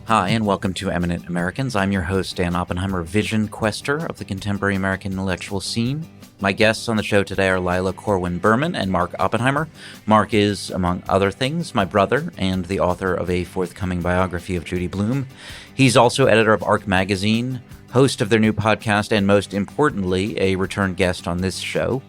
Hi, and welcome to Eminent Americans. I'm your host, Dan Oppenheimer, vision quester of the contemporary American intellectual scene. My guests on the show today are Lila, Corwin, Berman, and Mark Oppenheimer. Mark is, among other things, my brother and the author of a forthcoming biography of Judy Blume. He's also editor of Arc magazine, host of their new podcast, and most importantly, a return guest on this show.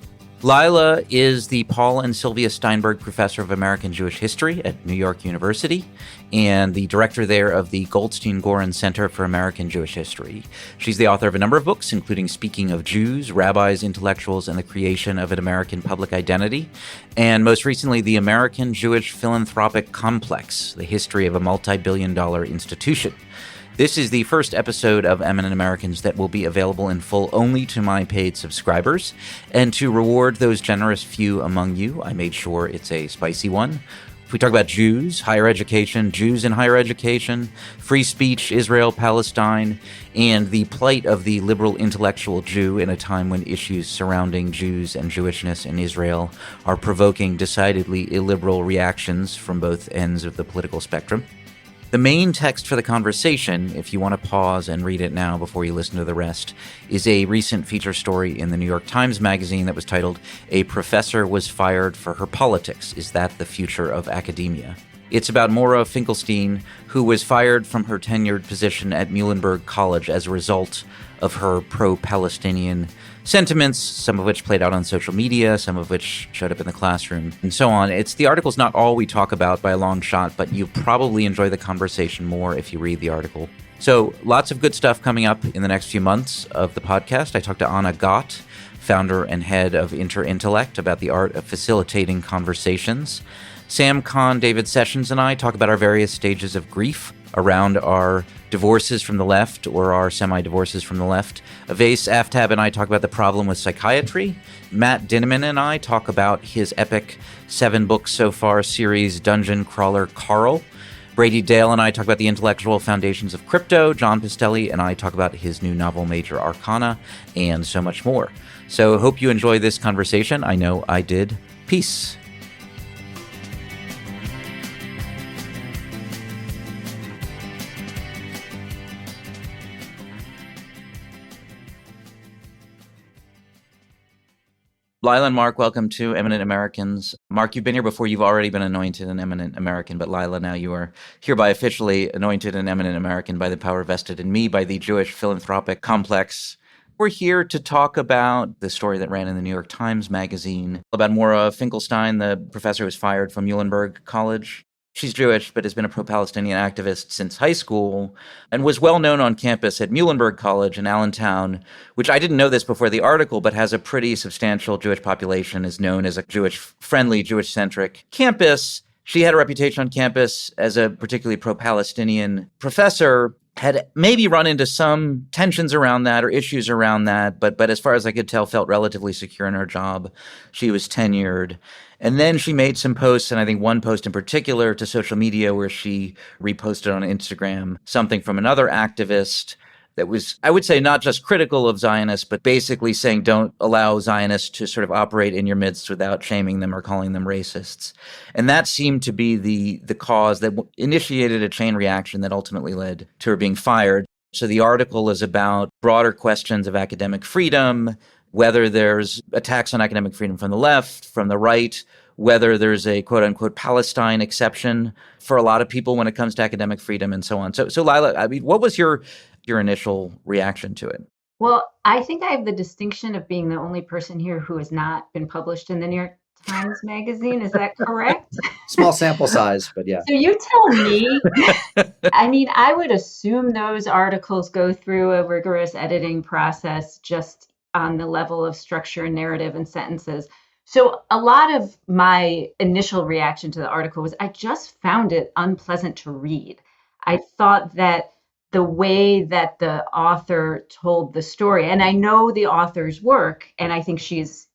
Lila is the Paul and Sylvia Steinberg Professor of American Jewish History at New York University and the director there of the Goldstein-Gorin Center for American Jewish History. She's the author of a number of books, including Speaking of Jews, Rabbis, Intellectuals, and the Creation of an American Public Identity, and most recently, The American Jewish Philanthropic Complex, the History of a Multi-Billion-Dollar Institution. This is the first episode of Eminent Americans that will be available in full only to my paid subscribers. And to reward those generous few among you, I made sure it's a spicy one. We talk about Jews, higher education, Jews in higher education, free speech, Israel, Palestine, and the plight of the liberal intellectual Jew in a time when issues surrounding Jews and Jewishness in Israel are provoking decidedly illiberal reactions from both ends of the political spectrum. The main text for the conversation, if you want to pause and read it now before you listen to the rest, is a recent feature story in the New York Times Magazine that was titled, "A Professor Was Fired for Her Politics. Is That the Future of Academia?" It's about Maura Finkelstein, who was fired from her tenured position at Muhlenberg College as a result of her pro-Palestinian sentiments, some of which played out on social media, some of which showed up in the classroom, and so on. The article's not all we talk about by a long shot, but you probably enjoy the conversation more if you read the article. So lots of good stuff coming up in the next few months of the podcast. I talked to Anna Gott, founder and head of Interintellect, about the art of facilitating conversations. Sam Kahn, David Sessions, and I talk about our various stages of grief around our divorces from the left or our semi-divorces from the left. Avais Aftab and I talk about the problem with psychiatry. Matt Dinneman and I talk about his epic 7-book-so-far series, Dungeon Crawler Carl. Brady Dale and I talk about the intellectual foundations of crypto. John Pistelli and I talk about his new novel, Major Arcana, and so much more. So hope you enjoy this conversation. I know I did. Peace. Lila and Mark, welcome to Eminent Americans. Mark, you've been here before. You've already been anointed an Eminent American, but Lila, now you are hereby officially anointed an Eminent American by the power vested in me by the Jewish Philanthropic Complex. We're here to talk about the story that ran in the New York Times Magazine about Maura Finkelstein, the professor who was fired from Muhlenberg College. She's Jewish, but has been a pro-Palestinian activist since high school and was well known on campus at Muhlenberg College in Allentown, which I didn't know this before the article, but has a pretty substantial Jewish population, is known as a Jewish-friendly, Jewish-centric campus. She had a reputation on campus as a particularly pro-Palestinian professor, had maybe run into some tensions around that or issues around that, but as far as I could tell, felt relatively secure in her job. She was tenured. And then she made some posts, and I think one post in particular to social media where she reposted on Instagram something from another activist that was, I would say, not just critical of Zionists, but basically saying don't allow Zionists to sort of operate in your midst without shaming them or calling them racists. And that seemed to be the cause that initiated a chain reaction that ultimately led to her being fired. So the article is about broader questions of academic freedom, whether there's attacks on academic freedom from the left, from the right, whether there's a quote-unquote Palestine exception for a lot of people when it comes to academic freedom and so on. So Lila, I mean, what was your initial reaction to it? Well, I think I have the distinction of being the only person here who has not been published in the New York Times Magazine. Is that correct? Small sample size, but yeah. So you tell me. I mean, I would assume those articles go through a rigorous editing process just on the level of structure and narrative and sentences. So a lot of my initial reaction to the article was I just found it unpleasant to read. I thought that the way that the author told the story, and I know the author's work, and I think she's,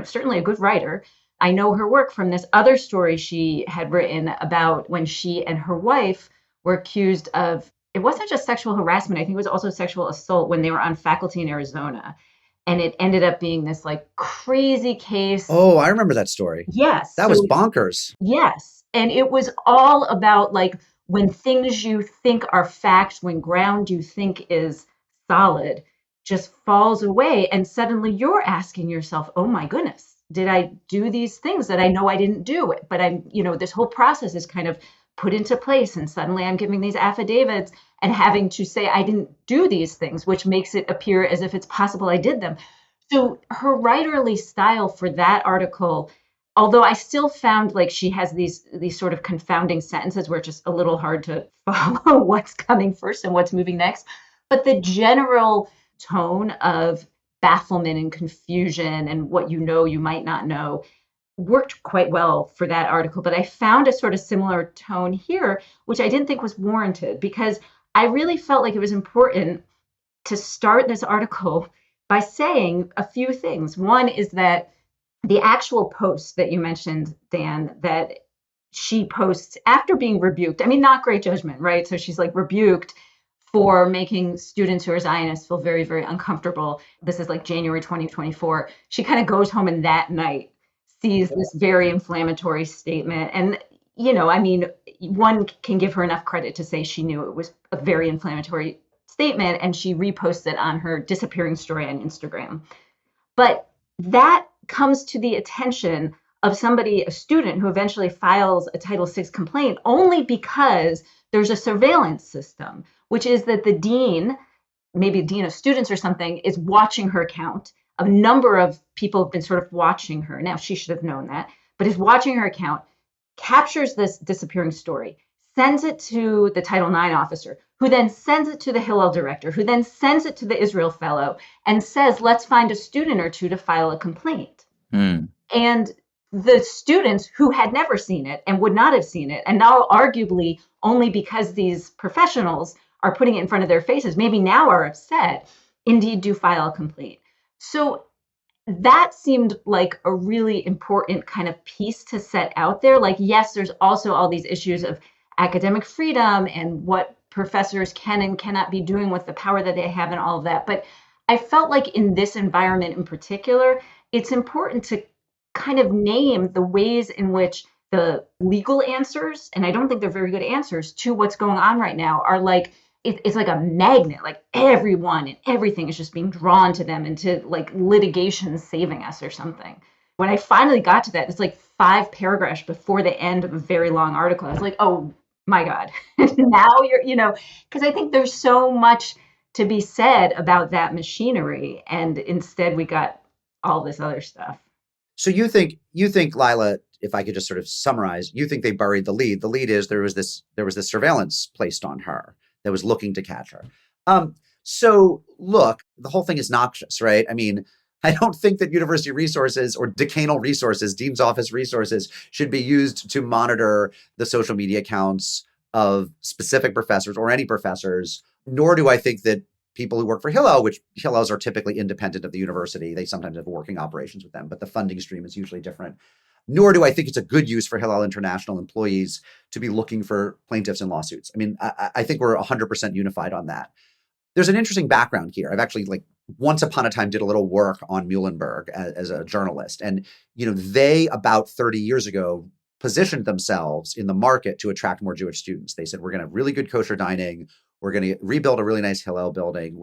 certainly a good writer. I know her work from this other story she had written about when she and her wife were accused of, it wasn't just sexual harassment, I think it was also sexual assault when they were on faculty in Arizona. And it ended up being this like crazy case. Oh, I remember that story. Yes. That was bonkers. Yes. And it was all about like when things you think are facts, when ground you think is solid, just falls away. And suddenly you're asking yourself, oh my goodness, did I do these things that I know I didn't do? But this whole process is kind of put into place. And suddenly I'm giving these affidavits and having to say I didn't do these things, which makes it appear as if it's possible I did them. So her writerly style for that article, although I still found like she has these sort of confounding sentences where it's just a little hard to follow what's coming first and what's moving next. But the general tone of bafflement and confusion and what you might not know worked quite well for that article. But I found a sort of similar tone here, which I didn't think was warranted, because I really felt like it was important to start this article by saying a few things. One is that the actual post that you mentioned, Dan, that she posts after being rebuked, I mean, not great judgment, right? So she's like rebuked for making students who are Zionists feel very, very uncomfortable. This is like January 2024. She kind of goes home and that night sees this very inflammatory statement. And, I mean, one can give her enough credit to say she knew it was a very inflammatory statement, and she reposts it on her disappearing story on Instagram. But that comes to the attention of somebody, a student, who eventually files a Title VI complaint only because there's a surveillance system, which is that the dean, maybe dean of students or something, is watching her account. A number of people have been sort of watching her. Now, she should have known that, but is watching her account, captures this disappearing story, sends it to the Title IX officer, who then sends it to the Hillel director, who then sends it to the Israel fellow and says, let's find a student or two to file a complaint. And the students who had never seen it and would not have seen it, and now arguably only because these professionals are putting it in front of their faces, maybe now are upset, indeed do file a complaint. So that seemed like a really important kind of piece to set out there. Like, yes, there's also all these issues of academic freedom and what professors can and cannot be doing with the power that they have and all of that. But I felt like in this environment in particular, it's important to kind of name the ways in which the legal answers, and I don't think they're very good answers to what's going on right now, are like, it's like a magnet, like everyone and everything is just being drawn to them, into like litigation saving us or something. When I finally got to that, it's like 5 paragraphs before the end of a very long article. I was like, oh my God, now because I think there's so much to be said about that machinery. And instead we got all this other stuff. So you think, Lila, if I could just sort of summarize, you think they buried the lead. The lead is there was this surveillance placed on her that was looking to catch her. So look, the whole thing is noxious, right? I mean, I don't think that university resources or decanal resources, dean's office resources, should be used to monitor the social media accounts of specific professors or any professors, nor do I think that people who work for Hillel, which Hillels are typically independent of the university, they sometimes have working operations with them, but the funding stream is usually different. Nor do I think it's a good use for Hillel International employees to be looking for plaintiffs in lawsuits. I mean, I think we're 100% unified on that. There's an interesting background here. I've actually, like, once upon a time did a little work on Muhlenberg as a journalist. And, they about 30 years ago positioned themselves in the market to attract more Jewish students. They said, we're going to have really good kosher dining. We're going to rebuild a really nice Hillel building.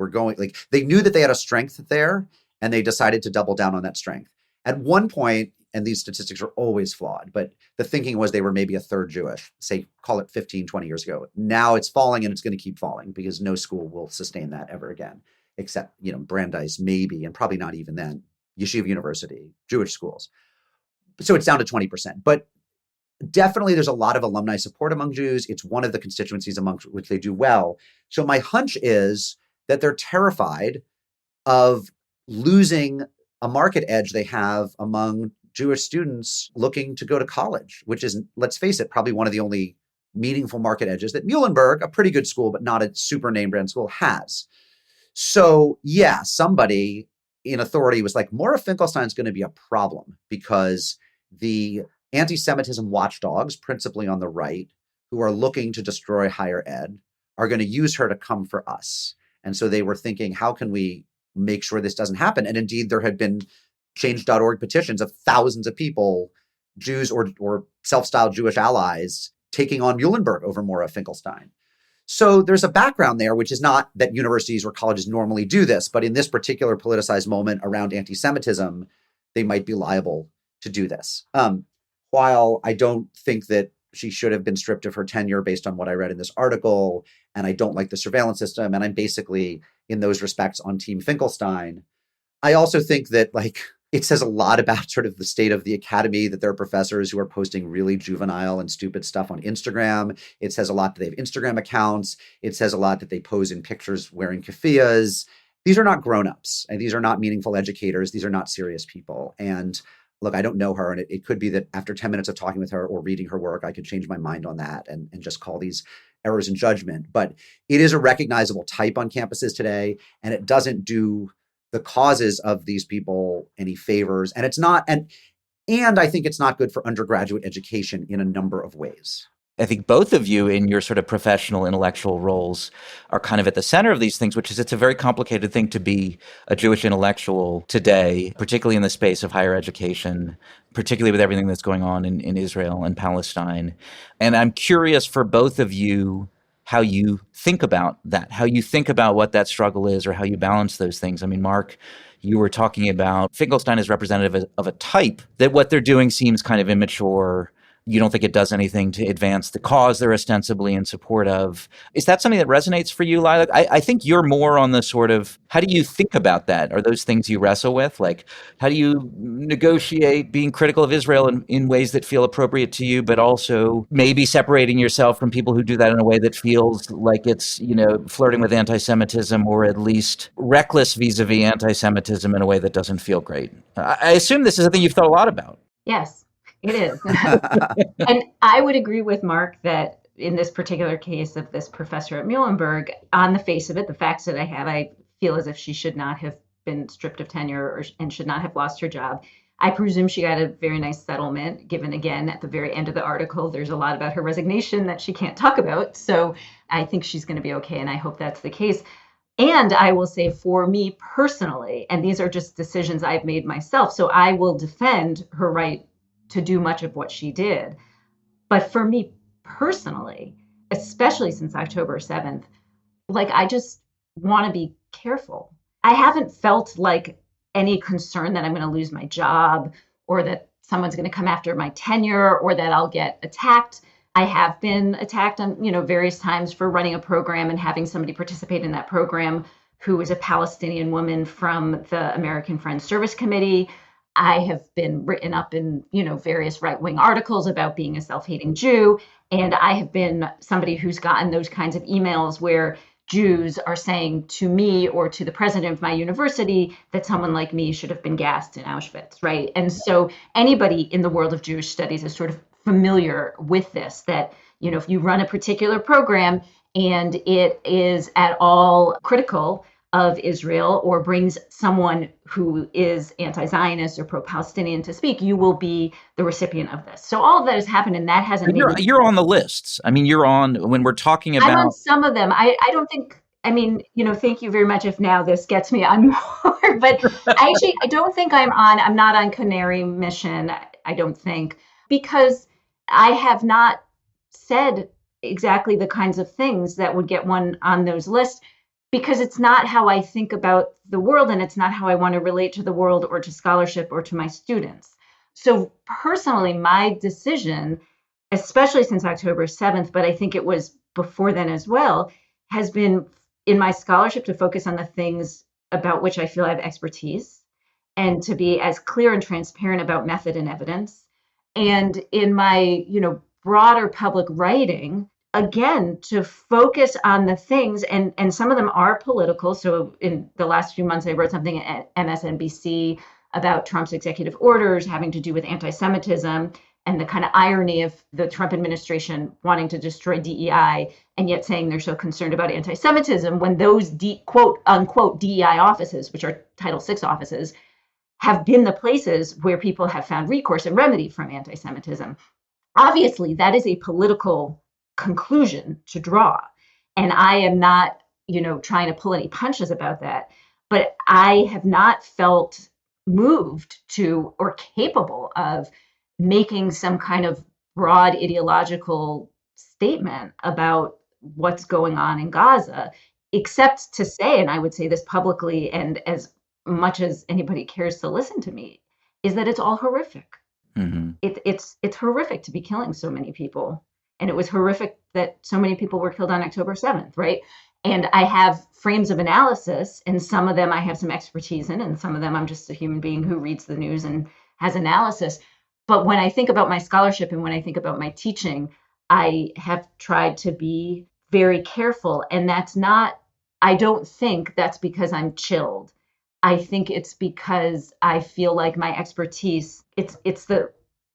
They knew that they had a strength there, and they decided to double down on that strength. At one point, and these statistics are always flawed, but the thinking was they were maybe a third Jewish, say, call it 15, 20 years ago. Now it's falling, and it's going to keep falling because no school will sustain that ever again, except, Brandeis maybe, and probably not even then, Yeshiva University, Jewish schools. So it's down to 20%. But definitely there's a lot of alumni support among Jews. It's one of the constituencies among which they do well. So my hunch is that they're terrified of losing a market edge they have among Jewish students looking to go to college, which is, let's face it, probably one of the only meaningful market edges that Muhlenberg, a pretty good school, but not a super name brand school, has. So yeah, somebody in authority was like, Maura Finkelstein's going to be a problem because the anti-Semitism watchdogs, principally on the right, who are looking to destroy higher ed, are going to use her to come for us. And so they were thinking, how can we make sure this doesn't happen? And indeed, there had been change.org petitions of thousands of people, Jews or self-styled Jewish allies, taking on Muhlenberg over Maura Finkelstein. So there's a background there, which is not that universities or colleges normally do this, but in this particular politicized moment around anti-Semitism, they might be liable to do this. While I don't think that she should have been stripped of her tenure based on what I read in this article, and I don't like the surveillance system, and I'm basically, in those respects, on Team Finkelstein, I also think that, like, it says a lot about sort of the state of the academy that there are professors who are posting really juvenile and stupid stuff on Instagram. It says a lot that they have Instagram accounts. It says a lot that they pose in pictures wearing keffiyehs. These are not grown-ups, and these are not meaningful educators. These are not serious people. And look, I don't know her, and it could be that after 10 minutes of talking with her or reading her work, I could change my mind on that and just call these errors in judgment. But it is a recognizable type on campuses today, and it doesn't do the causes of these people any favors. And it's not, and I think it's not good for undergraduate education in a number of ways. I think both of you in your sort of professional intellectual roles are kind of at the center of these things, which is it's a very complicated thing to be a Jewish intellectual today, particularly in the space of higher education, particularly with everything that's going on in Israel and Palestine. And I'm curious for both of you how you think about that, how you think about what that struggle is or how you balance those things. I mean, Mark, you were talking about Finkelstein as representative of a type that what they're doing seems kind of immature. You don't think it does anything to advance the cause they're ostensibly in support of. Is that something that resonates for you, Lila? I think you're more on the sort of, how do you think about that? Are those things you wrestle with? Like, how do you negotiate being critical of Israel in ways that feel appropriate to you, but also maybe separating yourself from people who do that in a way that feels like it's, flirting with anti-Semitism or at least reckless vis-a-vis anti-Semitism in a way that doesn't feel great? I assume this is something you've thought a lot about. Yes. It is. And I would agree with Mark that in this particular case of this professor at Muhlenberg, on the face of it, the facts that I have, I feel as if she should not have been stripped of tenure and should not have lost her job. I presume she got a very nice settlement, given, again, at the very end of the article, there's a lot about her resignation that she can't talk about. So I think she's going to be okay, and I hope that's the case. And I will say for me personally, and these are just decisions I've made myself, so I will defend her right to do much of what she did. But for me personally, especially since October 7th, like, I just want to be careful. I haven't felt like any concern that I'm going to lose my job or that someone's going to come after my tenure or that I'll get attacked. I have been attacked on, various times for running a program and having somebody participate in that program who is a Palestinian woman from the American Friends Service Committee. I have been written up in, various right-wing articles about being a self-hating Jew. And I have been somebody who's gotten those kinds of emails where Jews are saying to me or to the president of my university that someone like me should have been gassed in Auschwitz, right? And so anybody in the world of Jewish studies is sort of familiar with this, that, if you run a particular program and it is at all critical of Israel or brings someone who is anti-Zionist or pro-Palestinian to speak, you will be the recipient of this. So all of that has happened, and that hasn't made you're on the lists. I mean, you're on, when we're talking about... I'm on some of them. I don't think, thank you very much if now this gets me on more, but I don't think I'm not on Canary Mission, I don't think, because I have not said exactly the kinds of things that would get one on those lists, because it's not how I think about the world, and it's not how I want to relate to the world or to scholarship or to my students. So personally, my decision, especially since October 7th, but I think it was before then as well, has been in my scholarship to focus on the things about which I feel I have expertise and to be as clear and transparent about method and evidence. And in my, broader public writing, again, to focus on the things, and some of them are political. So in the last few months, I wrote something at MSNBC about Trump's executive orders having to do with anti-Semitism and the kind of irony of the Trump administration wanting to destroy DEI and yet saying they're so concerned about anti-Semitism when those quote unquote DEI offices, which are Title VI offices, have been the places where people have found recourse and remedy from anti-Semitism. Obviously, that is a political conclusion to draw. And I am not, trying to pull any punches about that, but I have not felt moved to or capable of making some kind of broad ideological statement about what's going on in Gaza, except to say, and I would say this publicly and as much as anybody cares to listen to me, is that it's all horrific. Mm-hmm. It's horrific to be killing so many people. And it was horrific that so many people were killed on October 7th, right? And I have frames of analysis, and some of them I have some expertise in, and some of them I'm just a human being who reads the news and has analysis. But when I think about my scholarship and when I think about my teaching, I have tried to be very careful. And I don't think that's because I'm chilled. I think it's because I feel like my expertise, it's the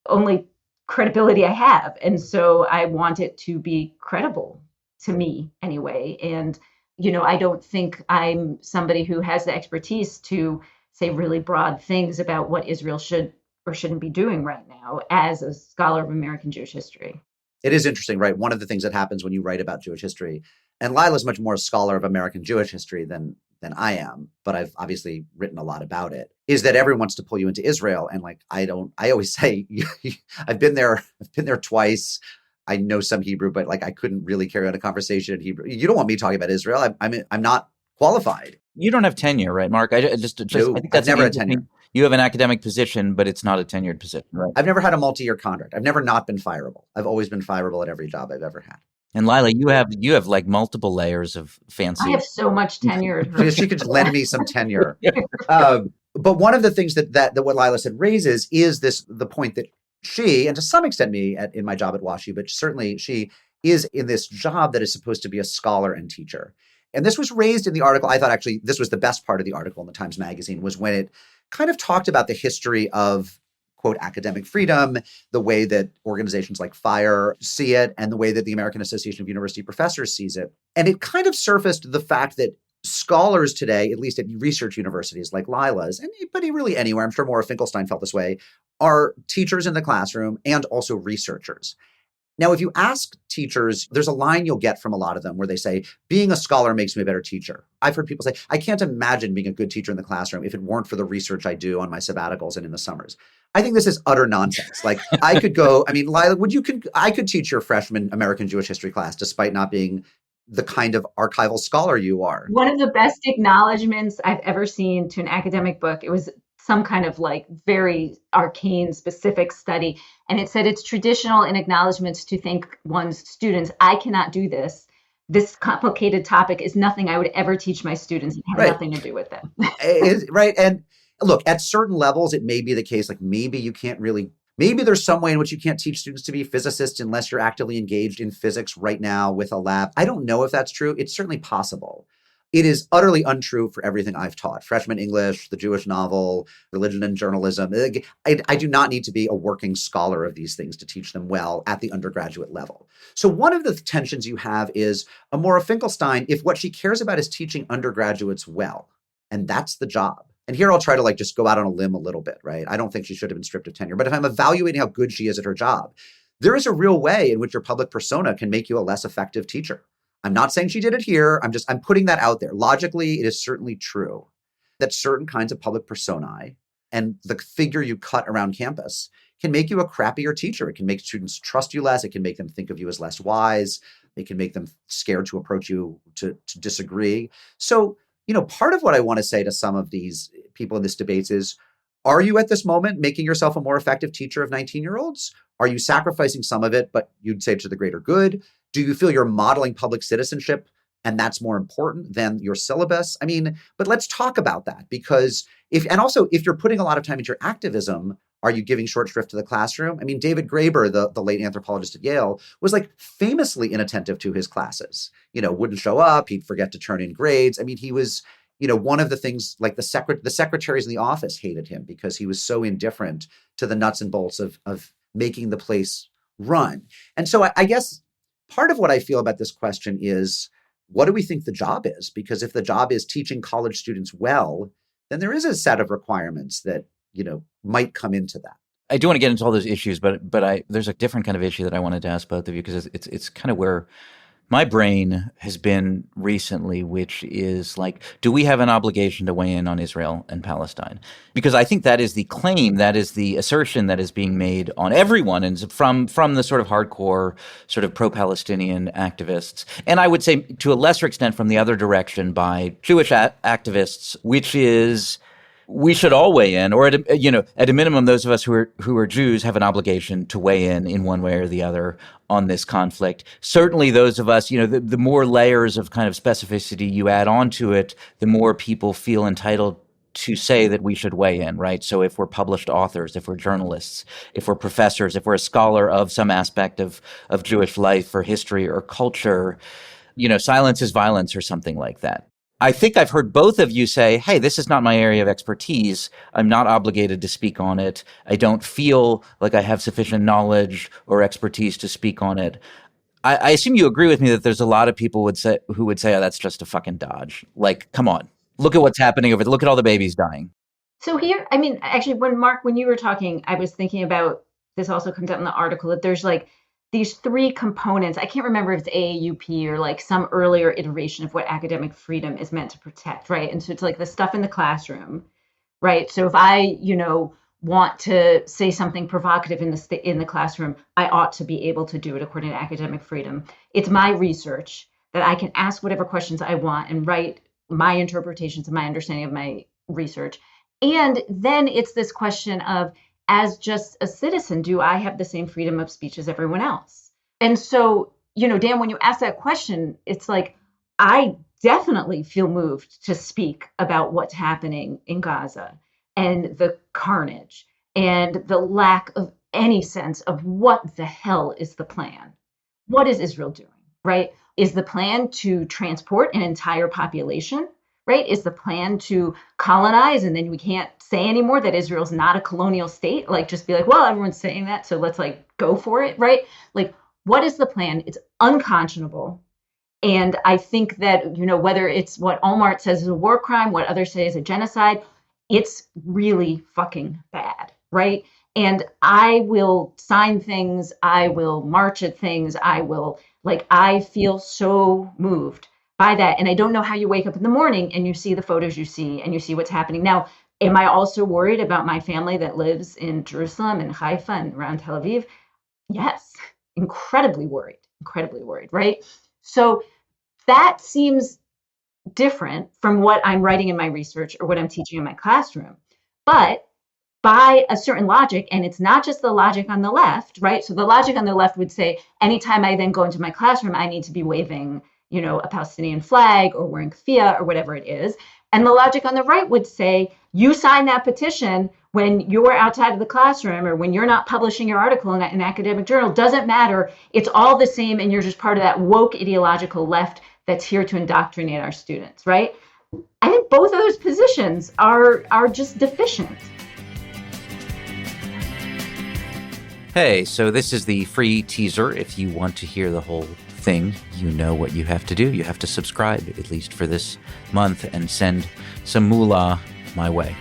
only credibility I have. And so I want it to be credible to me anyway. And, I don't think I'm somebody who has the expertise to say really broad things about what Israel should or shouldn't be doing right now as a scholar of American Jewish history. It is interesting, right? One of the things that happens when you write about Jewish history, and Lila's much more a scholar of American Jewish history than I am, but I've obviously written a lot about it, is that everyone wants to pull you into Israel. And I always say, I've been there twice. I know some Hebrew, but I couldn't really carry on a conversation in Hebrew. You don't want me talking about Israel. I'm not qualified. You don't have tenure, right, Mark? No, I think that's I've never had tenure. You have an academic position, but it's not a tenured position, right? I've never had a multi-year contract. I've never not been fireable. I've always been fireable at every job I've ever had. And Lila, you have multiple layers of fancy. I have so much tenure. She could lend me some tenure. But one of the things that what Lila said raises is the point that she, and to some extent me in my job at WashU, but certainly she is in this job that is supposed to be a scholar and teacher. And this was raised in the article. I thought actually this was the best part of the article in the Times Magazine, was when it kind of talked about the history of, quote, academic freedom, the way that organizations like FIRE see it, and the way that the American Association of University Professors sees it. And it kind of surfaced the fact that scholars today, at least at research universities like Lila's, and but really anywhere, I'm sure Maura Finkelstein felt this way, are teachers in the classroom and also researchers. Now, if you ask teachers, there's a line you'll get from a lot of them where they say, being a scholar makes me a better teacher. I've heard people say, I can't imagine being a good teacher in the classroom if it weren't for the research I do on my sabbaticals and in the summers. I think this is utter nonsense. I could go, Lila, I could teach your freshman American Jewish history class despite not being the kind of archival scholar you are. One of the best acknowledgments I've ever seen to an academic book, it was some kind of very arcane specific study. And it said it's traditional in acknowledgments to thank one's students. I cannot do this. This complicated topic is nothing I would ever teach my students and have nothing to do with them. Right. And look, at certain levels, it may be the case, maybe there's some way in which you can't teach students to be physicists unless you're actively engaged in physics right now with a lab. I don't know if that's true. It's certainly possible. It is utterly untrue for everything I've taught. Freshman English, the Jewish novel, religion and journalism. I do not need to be a working scholar of these things to teach them well at the undergraduate level. So one of the tensions you have is Maura Finkelstein, if what she cares about is teaching undergraduates well, and that's the job. And here I'll try to just go out on a limb a little bit, right? I don't think she should have been stripped of tenure, but if I'm evaluating how good she is at her job, there is a real way in which your public persona can make you a less effective teacher. I'm not saying she did it here. I'm putting that out there. Logically, it is certainly true that certain kinds of public personae and the figure you cut around campus can make you a crappier teacher. It can make students trust you less. It can make them think of you as less wise. It can make them scared to approach you to disagree. So, part of what I want to say to some of these people in this debate is, are you at this moment making yourself a more effective teacher of 19-year-olds? Are you sacrificing some of it, but you'd say to the greater good? Do you feel you're modeling public citizenship and that's more important than your syllabus? But let's talk about that, because if you're putting a lot of time into your activism, are you giving short shrift to the classroom? David Graeber, the late anthropologist at Yale, was famously inattentive to his classes. Wouldn't show up. He'd forget to turn in grades. He was, one of the things, the secretaries in the office hated him because he was so indifferent to the nuts and bolts of making the place run. And so I guess part of what I feel about this question is, what do we think the job is? Because if the job is teaching college students well, then there is a set of requirements that, might come into that. I do want to get into all those issues, but there's a different kind of issue that I wanted to ask both of you, because it's kind of where my brain has been recently, which is like, do we have an obligation to weigh in on Israel and Palestine? Because I think that is the claim, that is the assertion that is being made on everyone, and from the sort of hardcore, sort of pro-Palestinian activists, and I would say to a lesser extent from the other direction by Jewish activists, which is, we should all weigh in, or at a minimum, those of us who are Jews have an obligation to weigh in one way or the other on this conflict. Certainly, those of us, the more layers of kind of specificity you add onto it, the more people feel entitled to say that we should weigh in, right? So if we're published authors, if we're journalists, if we're professors, if we're a scholar of some aspect of Jewish life or history or culture, silence is violence or something like that. I think I've heard both of you say, hey, this is not my area of expertise. I'm not obligated to speak on it. I don't feel like I have sufficient knowledge or expertise to speak on it. I assume you agree with me that there's a lot of people who would say, oh, that's just a fucking dodge. Like, come on, look at what's happening over there. Look at all the babies dying. So here, I mean, actually, when you were talking, I was thinking about, this also comes out in the article, that there's like these three components. I can't remember if it's AAUP or like some earlier iteration of what academic freedom is meant to protect, right? And so it's like the stuff in the classroom, right? So if I, want to say something provocative in the classroom, I ought to be able to do it according to academic freedom. It's my research that I can ask whatever questions I want and write my interpretations and my understanding of my research. And then it's this question of, as just a citizen, do I have the same freedom of speech as everyone else? And so, Dan, when you ask that question, it's like, I definitely feel moved to speak about what's happening in Gaza and the carnage and the lack of any sense of what the hell is the plan. What is Israel doing, right? Is the plan to transport an entire population? Right? Is the plan to colonize, and then we can't say anymore that Israel's not a colonial state? Like, just be like, well, everyone's saying that, so let's like go for it, right? Like, what is the plan? It's unconscionable. And I think that, whether it's what Allmart says is a war crime, what others say is a genocide, it's really fucking bad, right? And I will sign things, I will march at things, I feel so moved by that. And I don't know how you wake up in the morning and you see the photos you see and you see what's happening. Now, am I also worried about my family that lives in Jerusalem and Haifa and around Tel Aviv? Yes, incredibly worried, right? So that seems different from what I'm writing in my research or what I'm teaching in my classroom. But by a certain logic, and it's not just the logic on the left, right? So the logic on the left would say, anytime I then go into my classroom, I need to be waving a Palestinian flag or wearing keffiyeh or whatever it is. And the logic on the right would say, you sign that petition when you're outside of the classroom or when you're not publishing your article in an academic journal. Doesn't matter. It's all the same. And you're just part of that woke ideological left that's here to indoctrinate our students, right? I think both of those positions are just deficient. Hey, so this is the free teaser. If you want to hear the whole thing, you know what you have to do. You have to subscribe, at least for this month, and send some moolah my way.